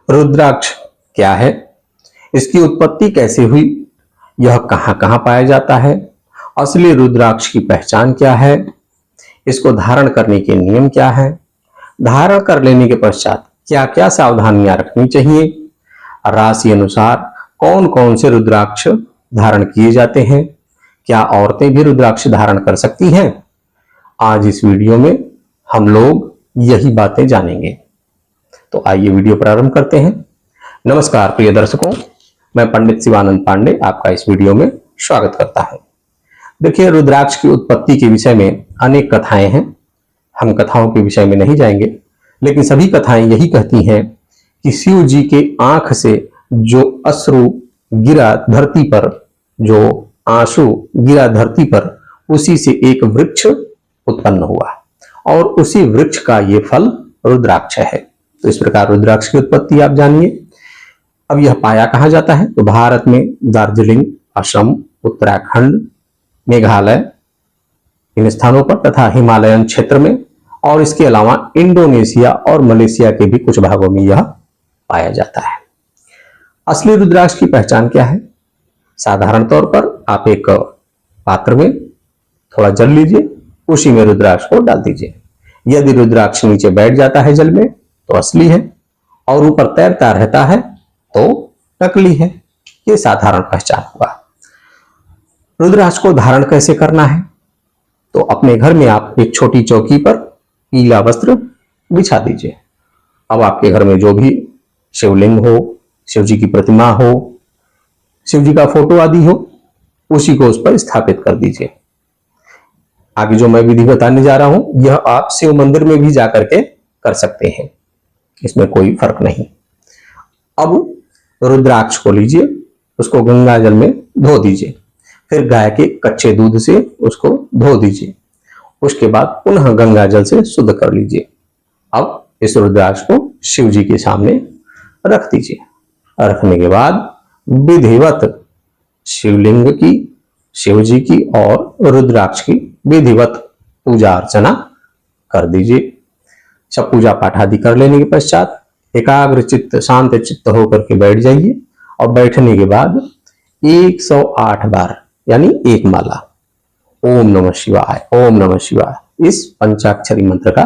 रुद्राक्ष क्या है, इसकी उत्पत्ति कैसे हुई, यह कहां कहां पाया जाता है, असली रुद्राक्ष की पहचान क्या है, इसको धारण करने के नियम क्या है, धारण कर लेने के पश्चात क्या क्या सावधानियां रखनी चाहिए, राशि अनुसार कौन कौन से रुद्राक्ष धारण किए जाते हैं, क्या औरतें भी रुद्राक्ष धारण कर सकती हैं। आज इस वीडियो में हम लोग यही बातें जानेंगे। तो आइए वीडियो प्रारंभ करते हैं। नमस्कार प्रिय दर्शकों, मैं पंडित शिवानंद पांडे आपका इस वीडियो में स्वागत करता हूं। देखिए, रुद्राक्ष की उत्पत्ति के विषय में अनेक कथाएं हैं। हम कथाओं के विषय में नहीं जाएंगे, लेकिन सभी कथाएं यही कहती हैं कि शिव जी के आंख से जो अश्रु गिरा धरती पर, जो आंसू गिरा धरती पर, उसी से एक वृक्ष उत्पन्न हुआ और उसी वृक्ष का ये फल रुद्राक्ष है। तो इस प्रकार रुद्राक्ष की उत्पत्ति आप जानिए। अब यह पाया कहां जाता है, तो भारत में दार्जिलिंग, असम, उत्तराखंड, मेघालय, इन स्थानों पर तथा हिमालयन क्षेत्र में, और इसके अलावा इंडोनेशिया और मलेशिया के भी कुछ भागों में यह पाया जाता है। असली रुद्राक्ष की पहचान क्या है? साधारण तौर पर आप एक पात्र में थोड़ा जल लीजिए, उसी में रुद्राक्ष को डाल दीजिए। यदि रुद्राक्ष नीचे बैठ जाता है जल में तो असली है, और ऊपर तैरता रहता है तो नकली है। ये साधारण पहचान हुआ। रुद्राक्ष को धारण कैसे करना है? तो अपने घर में आप एक छोटी चौकी पर पीला वस्त्र बिछा दीजिए। अब आपके घर में जो भी शिवलिंग हो, शिव जी की प्रतिमा हो, शिव जी का फोटो आदि हो, उसी को उस पर स्थापित कर दीजिए। आगे जो मैं विधि बताने जा रहा हूं, यह आप शिव मंदिर में भी जाकर के कर सकते हैं, इसमें कोई फर्क नहीं। अब रुद्राक्ष को लीजिए, उसको गंगा जल में धो दीजिए, फिर गाय के कच्चे दूध से उसको धो दीजिए। उसके बाद पुनः गंगा जल से शुद्ध कर लीजिए। अब इस रुद्राक्ष को शिव जी के सामने रख दीजिए। रखने के बाद विधिवत शिवलिंग की, शिव जी की और रुद्राक्ष की विधिवत पूजा अर्चना कर दीजिए। सब पूजा पाठ आदि कर लेने के पश्चात एकाग्र चित्त, शांत चित्त होकर के बैठ जाइए, और बैठने के बाद 108 बार यानी एक माला ओम नमः शिवाय, ओम नमः शिवाय, इस पंचाक्षरी मंत्र का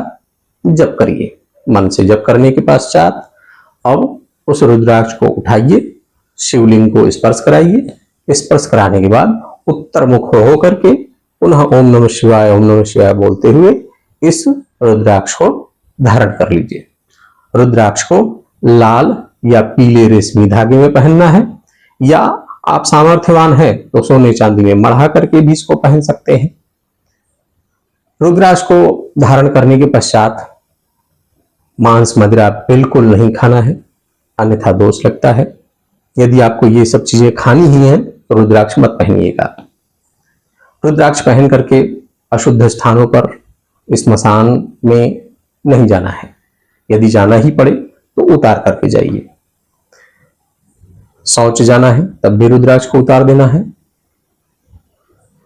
जप करिए। मन से जप करने के पश्चात अब उस रुद्राक्ष को उठाइए, शिवलिंग को स्पर्श कराइए। स्पर्श कराने के बाद उत्तर मुख होकर के पुनः ओम नमः शिवाय, ओम नमः शिवाय बोलते हुए इस रुद्राक्ष को धारण कर लीजिए। रुद्राक्ष को लाल या पीले रेशमी धागे में पहनना है, या आप सामर्थ्यवान हैं तो सोने चांदी में मढ़ा करके भी इसको पहन सकते हैं। रुद्राक्ष को धारण करने के पश्चात मांस मदिरा बिल्कुल नहीं खाना है, अन्यथा दोष लगता है। यदि आपको ये सब चीजें खानी ही है तो रुद्राक्ष मत पहनिएगा। रुद्राक्ष पहन करके अशुद्ध स्थानों पर, स्मशान में नहीं जाना है। यदि जाना ही पड़े तो उतार करके जाइए। शौच जाना है तब भी रुद्राक्ष को उतार देना है।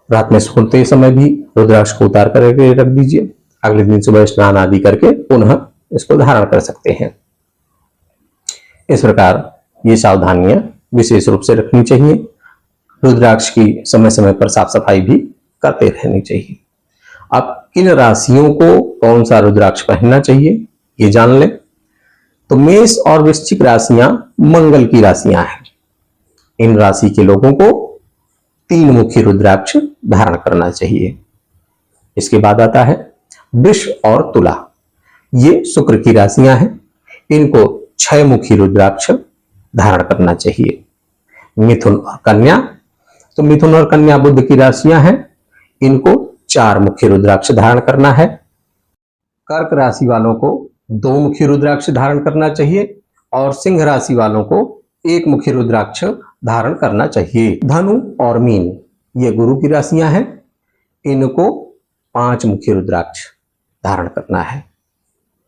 रात में सोते समय भी रुद्राक्ष को उतार करके रख दीजिए। अगले दिन सुबह स्नान आदि करके पुनः इसको धारण कर सकते हैं। इस प्रकार ये सावधानियां विशेष रूप से रखनी चाहिए। रुद्राक्ष की समय समय पर साफ सफाई भी करते रहनी चाहिए। अब किन राशियों को कौन सा रुद्राक्ष पहनना चाहिए ये जान लें। तो मेष और वृश्चिक राशियां मंगल की राशियां हैं। इन राशि के लोगों को 3 मुखी रुद्राक्ष धारण करना चाहिए। इसके बाद आता है वृष और तुला, ये शुक्र की राशियां हैं। इनको 6 मुखी रुद्राक्ष धारण करना चाहिए। मिथुन और कन्या, तो मिथुन और कन्या बुध की राशियां हैं। इनको 4 मुखी रुद्राक्ष धारण करना है। कर्क राशि वालों को 2 मुखी रुद्राक्ष धारण करना चाहिए, और सिंह राशि वालों को 1 मुखी रुद्राक्ष धारण करना चाहिए। धनु और मीन, ये गुरु की राशियां हैं। इनको 5 मुखी रुद्राक्ष धारण करना है।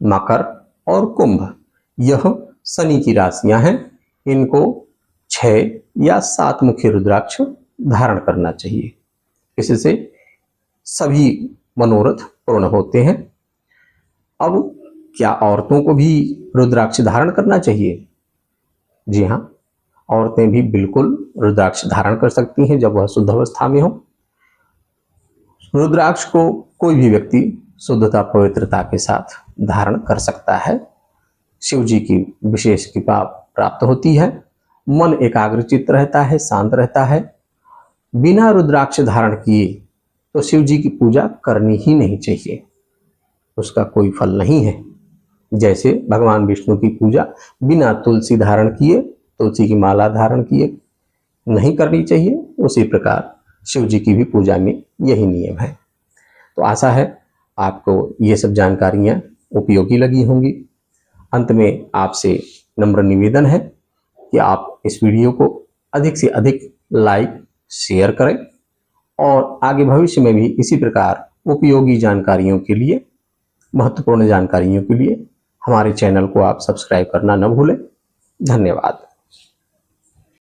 मकर और कुंभ, यह शनि की राशियां हैं। इनको 6 या 7 मुखी रुद्राक्ष धारण करना चाहिए। इससे सभी मनोरथ पूर्ण होते हैं। अब क्या औरतों को भी रुद्राक्ष धारण करना चाहिए? जी हाँ, औरतें भी बिल्कुल रुद्राक्ष धारण कर सकती हैं जब वह शुद्ध अवस्था में हो। रुद्राक्ष को कोई भी व्यक्ति शुद्धता पवित्रता के साथ धारण कर सकता है। शिव जी की विशेष कृपा प्राप्त होती है, मन एकाग्रचित्त रहता है, शांत रहता है। बिना रुद्राक्ष धारण किए तो शिव जी की पूजा करनी ही नहीं चाहिए, उसका कोई फल नहीं है। जैसे भगवान विष्णु की पूजा बिना तुलसी धारण किए, तुलसी की माला धारण किए नहीं करनी चाहिए, उसी प्रकार शिव जी की भी पूजा में यही नियम है। तो आशा है आपको ये सब जानकारियां उपयोगी लगी होंगी। अंत में आपसे नम्र निवेदन है कि आप इस वीडियो को अधिक से अधिक लाइक शेयर करें और आगे भविष्य में भी इसी प्रकार उपयोगी जानकारियों के लिए, महत्वपूर्ण जानकारियों के लिए हमारे चैनल को आप सब्सक्राइब करना न भूलें। धन्यवाद।